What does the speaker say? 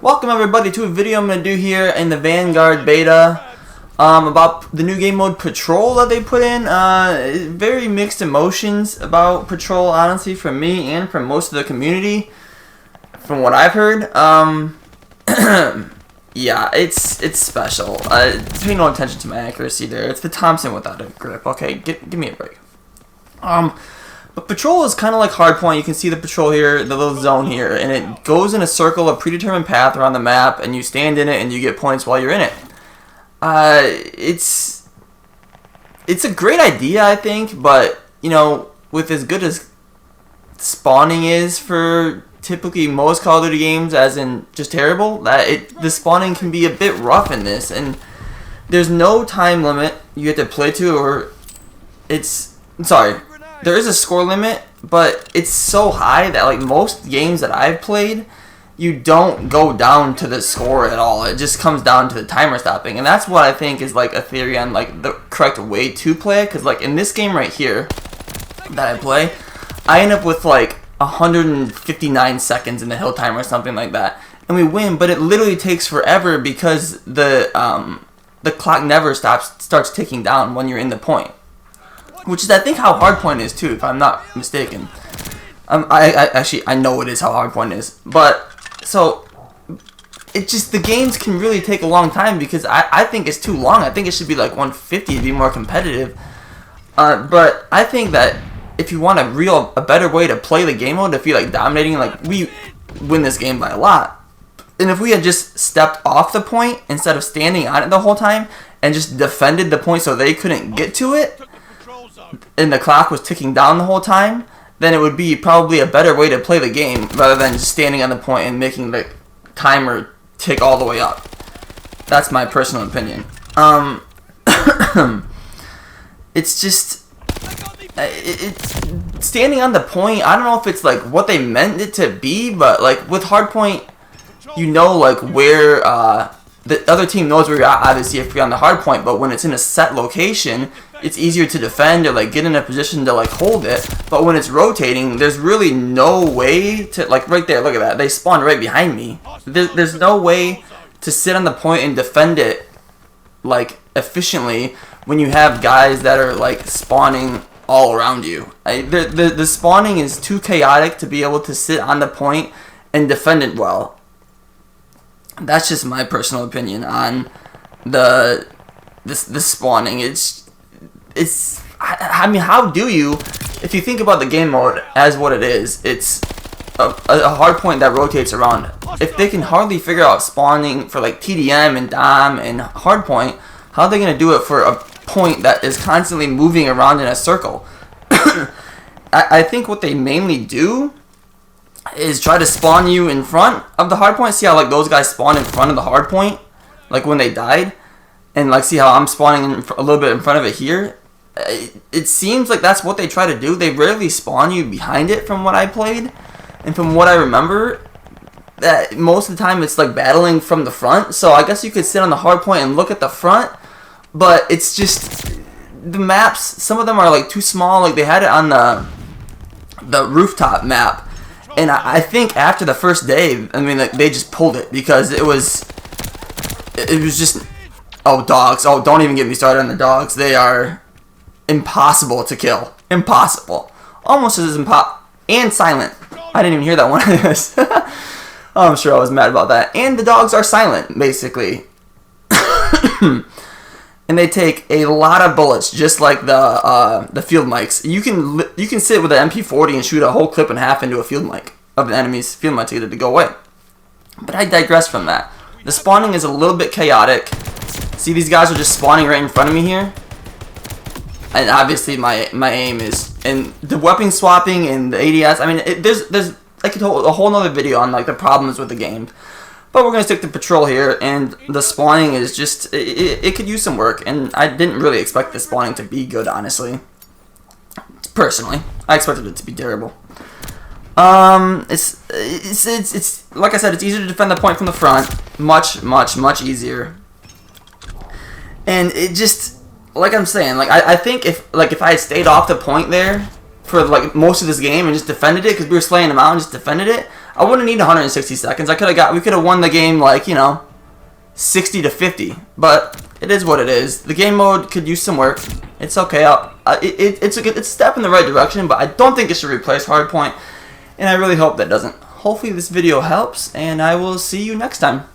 Welcome everybody to a video I'm going to do here in the Vanguard beta about the new game mode Patrol that they put in. Very mixed emotions about Patrol, honestly, from me and from most of the community, from what I've heard. Yeah, it's special. Pay no attention to my accuracy there. It's the Thompson without a grip. Okay, give me a break. But Patrol is kind of like Hardpoint. You can see the Patrol here, the little zone here, and it goes in a circle, a predetermined path around the map, and you stand in it and you get points while you're in it. It's a great idea, I think, but you know, with as good as spawning is for typically most Call of Duty games, as in just terrible, the spawning can be a bit rough in this, and there's no time limit you have to play to, or there is a score limit, but it's so high that like most games that I've played, you don't go down to the score at all. It just comes down to the timer stopping, and that's what I think is like a theory on like the correct way to play it. Because like in this game right here that I play, I end up with like 159 seconds in the hill timer or something like that, and we win. But it literally takes forever because the clock never starts ticking down when you're in the point. Which is, I think, how Hardpoint is too, if I'm not mistaken. I know it is how Hardpoint is, but so it just, the games can really take a long time because I think it's too long. I think it should be like 150 to be more competitive. But I think that if you want a better way to play the game mode, to feel like dominating, like we win this game by a lot. And if we had just stepped off the point instead of standing on it the whole time and just defended the point so they couldn't get to it, and the clock was ticking down the whole time, then it would be probably a better way to play the game rather than just standing on the point and making the timer tick all the way up. That's my personal opinion. It's just it's standing on the point. I don't know if it's like what they meant it to be, but like with Hardpoint, you know, like where the other team knows where you're at, obviously, if you're on the hard point, but when it's in a set location, it's easier to defend or like get in a position to like hold it. But when it's rotating, there's really no way to, like right there, look at that, they spawned right behind me. There's no way to sit on the point and defend it like efficiently when you have guys that are like spawning all around you. The spawning is too chaotic to be able to sit on the point and defend it well. That's just my personal opinion on the spawning. I mean, how do you, if you think about the game mode as what it is, it's a hard point that rotates around. If they can hardly figure out spawning for like TDM and DOM and hard point, how are they going to do it for a point that is constantly moving around in a circle? I think what they mainly do is try to spawn you in front of the hard point. See how like those guys spawn in front of the hard point, like when they died, and like see how I'm spawning a little bit in front of it here. It seems like that's what they try to do. They rarely spawn you behind it, from what I played, and from what I remember. That most of the time it's like battling from the front. So I guess you could sit on the hard point and look at the front, but it's just the maps. Some of them are like too small. Like they had it on the rooftop map. And I think after the first day, I mean, like, they just pulled it because it was just, oh, dogs. Oh, don't even get me started on the dogs. They are impossible to kill. Impossible. Almost as and silent. I didn't even hear that one of this. I'm sure I was mad about that. And the dogs are silent, basically. And they take a lot of bullets, just like the field mics. You can sit with an MP40 and shoot a whole clip in half into a field mic of the enemy's field mic to get it to go away. But I digress from that. The spawning is a little bit chaotic. See, these guys are just spawning right in front of me here, and obviously my aim is, and the weapon swapping and the ADS. I mean, there's like a whole nother video on like the problems with the game. But we're going to stick to Patrol here, and the spawning is just, it could use some work, and I didn't really expect the spawning to be good, honestly. Personally, I expected it to be terrible. It's like I said, it's easier to defend the point from the front, much easier. And it just, like I'm saying, like I think if I had stayed off the point there for like most of this game and just defended it, because we were slaying them out and just defended it, I wouldn't need 160 seconds. We could have won the game like, you know, 60 to 50. But it is what it is. The game mode could use some work. It's okay. It's a step in the right direction, but I don't think it should replace Hardpoint. And I really hope that doesn't. Hopefully this video helps, and I will see you next time.